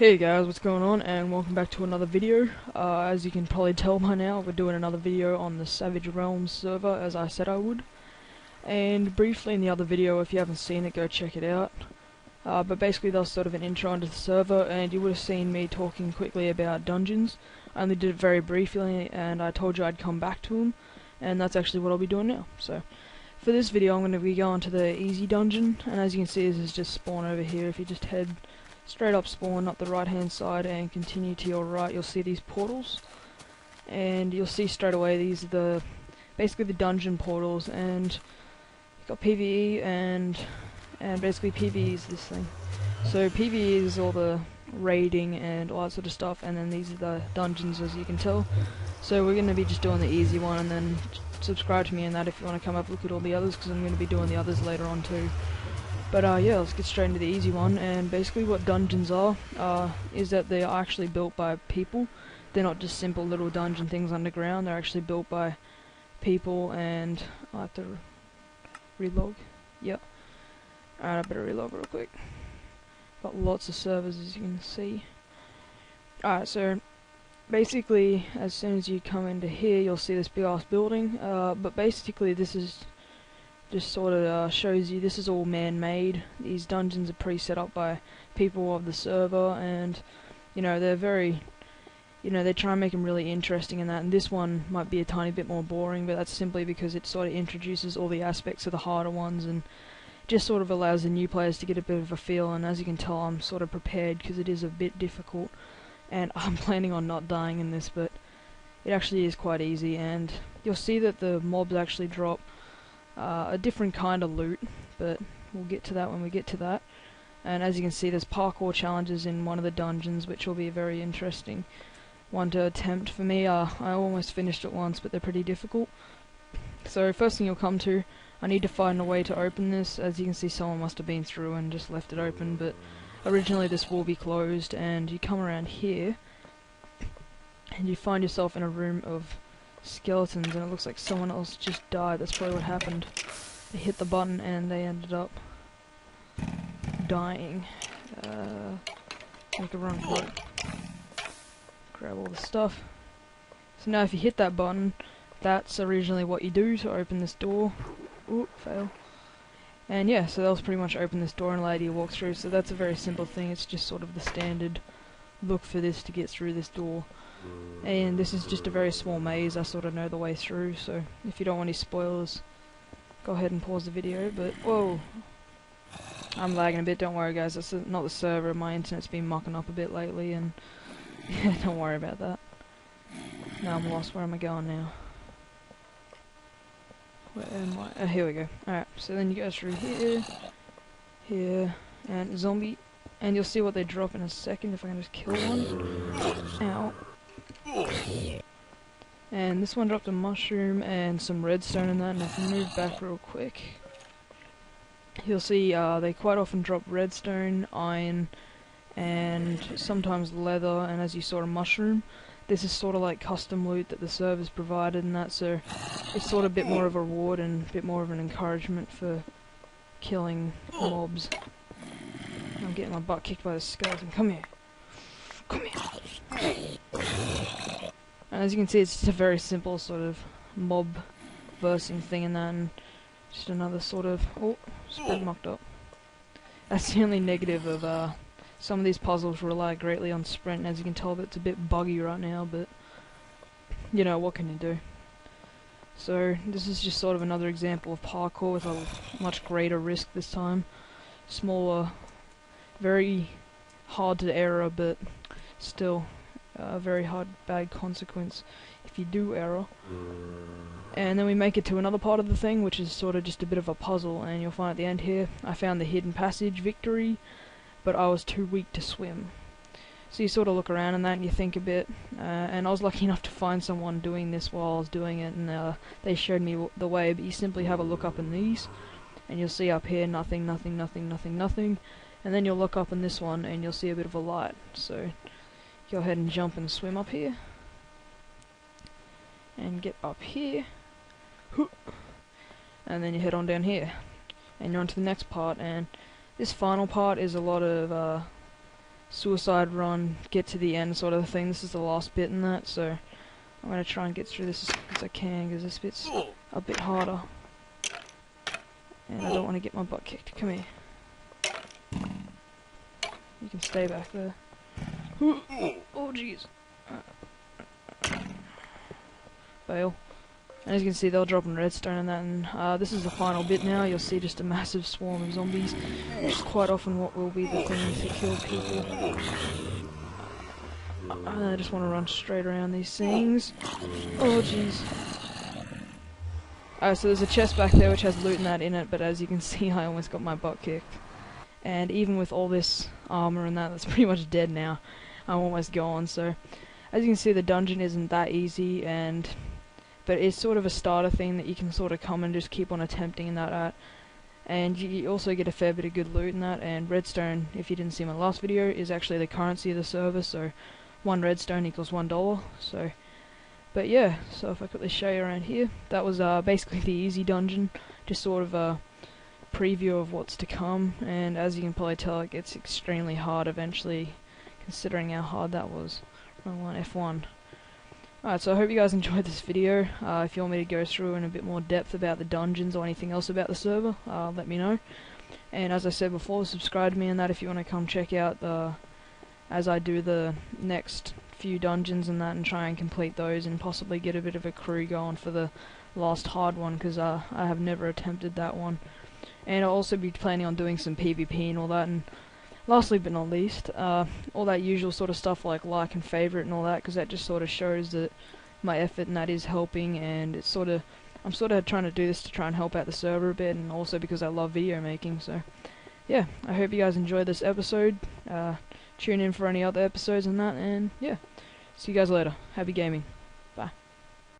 Hey guys, what's going on, and welcome back to another video. As you can probably tell by now, we're doing another video on the Savage Realms server, as I said I would. And briefly in the other video, if you haven't seen it, go check it out. But basically that was sort of an intro into the server, and you would have seen me talking quickly about dungeons. I only did it very briefly, and I told you I'd come back to them, and that's actually what I'll be doing now. So, for this video I'm going to be going to the easy dungeon, and as you can see this is just spawn over here. If you just head straight up spawn up the right hand side and continue to your right, you'll see these portals, and you'll see straight away these are basically the dungeon portals, and you've got PvE and basically PvE is this thing. So PvE is all the raiding and all that sort of stuff, and then these are the dungeons, as you can tell. So we're going to be just doing the easy one, and then subscribe to me in that if you want to come up look at all the others, because I'm going to be doing the others later on too. But yeah, let's get straight into the easy one. And basically what dungeons are is that they are actually built by people. They're not just simple little dungeon things underground. They're actually built by people, and I have to relog. Yep. Alright, I better relog real quick. Got lots of servers, as you can see. Alright, so basically as soon as you come into here, you'll see this big ass building. But basically this is just sort of shows you this is all man-made. These dungeons are pre-set up by people of the server, and you know they're very, they try and make them really interesting in that. And this one might be a tiny bit more boring, but that's simply because it sort of introduces all the aspects of the harder ones and just sort of allows the new players to get a bit of a feel. And as you can tell, I'm sort of prepared because it is a bit difficult, and I'm planning on not dying in this, but it actually is quite easy. And you'll see that the mobs actually drop a different kind of loot, but we'll get to that when we get to that. And as you can see, there's parkour challenges in one of the dungeons, which will be a very interesting one to attempt for me. I almost finished it once, but they're pretty difficult. So first thing you'll come to, I need to find a way to open this. As you can see, someone must have been through and just left it open, but originally this will be closed. And you come around here and you find yourself in a room of skeletons, and it looks like someone else just died. That's probably what happened. They hit the button and they ended up dying. Make a run for it. Grab all the stuff. So now if you hit that button, that's originally what you do to open this door. Ooh, fail. And yeah, so that was pretty much open this door and allow you to walk through. So that's a very simple thing. It's just sort of the standard look for this to get through this door. And this is just a very small maze. I sort of know the way through, so if you don't want any spoilers, go ahead and pause the video. But whoa, I'm lagging a bit, don't worry guys, that's not the server. My internet's been mucking up a bit lately, and yeah, don't worry about that. Now I'm lost. Where am I going now? Where am I? Oh, here we go. Alright, so then you go through here, here, and zombie, and you'll see what they drop in a second if I can just kill one. Ow. And this one dropped a mushroom and some redstone in that, and if you move back real quick, you'll see they quite often drop redstone, iron, and sometimes leather, and as you saw, a mushroom. This is sort of like custom loot that the server's provided and that, so it's sort of a bit more of a reward and a bit more of an encouragement for killing mobs. I'm getting my butt kicked by the skeleton. Come here. Come here. And as you can see, it's just a very simple sort of mob versing thing in that, and just another sort of spread mucked up. That's the only negative of some of these puzzles rely greatly on sprint, and as you can tell, it's a bit buggy right now, but you know, what can you do? So this is just sort of another example of parkour with a much greater risk this time. Smaller, very hard to error, but still a very bad consequence if you do error. And then we make it to another part of the thing, which is sort of just a bit of a puzzle, and you'll find at the end here, I found the hidden passage victory, but I was too weak to swim. So you sort of look around and that, and you think a bit, and I was lucky enough to find someone doing this while I was doing it, and they showed me the way. But you simply have a look up in these, and you'll see up here nothing, nothing, nothing, nothing, nothing, and then you'll look up in this one and you'll see a bit of a light. So go ahead and jump and swim up here, and get up here, and then you head on down here, and you're on to the next part. And this final part is a lot of suicide run, get to the end sort of thing. This is the last bit in that, so I'm going to try and get through this as quick as I can, because this bit's a bit harder. And I don't want to get my butt kicked. Come here. You can stay back there. Oh jeez. Bail. And as you can see, they're dropping redstone and that, and this is the final bit now. You'll see just a massive swarm of zombies, which is quite often what will be the thing to kill people. I just want to run straight around these things. Oh jeez. So there's a chest back there which has loot and that in it, but as you can see, I almost got my butt kicked. And even with all this armor and that's pretty much dead now. I'm almost gone, so as you can see, the dungeon isn't that easy, but it's sort of a starter thing that you can sort of come and just keep on attempting and that at. And you also get a fair bit of good loot in that, and redstone, if you didn't see my last video, is actually the currency of the server, so 1 redstone equals $1, so... But yeah, so if I quickly show you around here, that was basically the easy dungeon, just sort of a preview of what's to come, and as you can probably tell, it gets extremely hard eventually, considering how hard that was. F1. Alright, so I hope you guys enjoyed this video. If you want me to go through in a bit more depth about the dungeons or anything else about the server, let me know. And as I said before, subscribe to me and that if you want to come check out as I do the next few dungeons and that, and try and complete those and possibly get a bit of a crew going for the last hard one, because I have never attempted that one. And I'll also be planning on doing some PvP and all that, and lastly but not least, all that usual sort of stuff like and favorite and all that, because that just sort of shows that my effort and that is helping, and it's I'm sort of trying to do this to try and help out the server a bit, and also because I love video making. So yeah, I hope you guys enjoyed this episode. Tune in for any other episodes and that, and yeah, see you guys later. Happy gaming. Bye.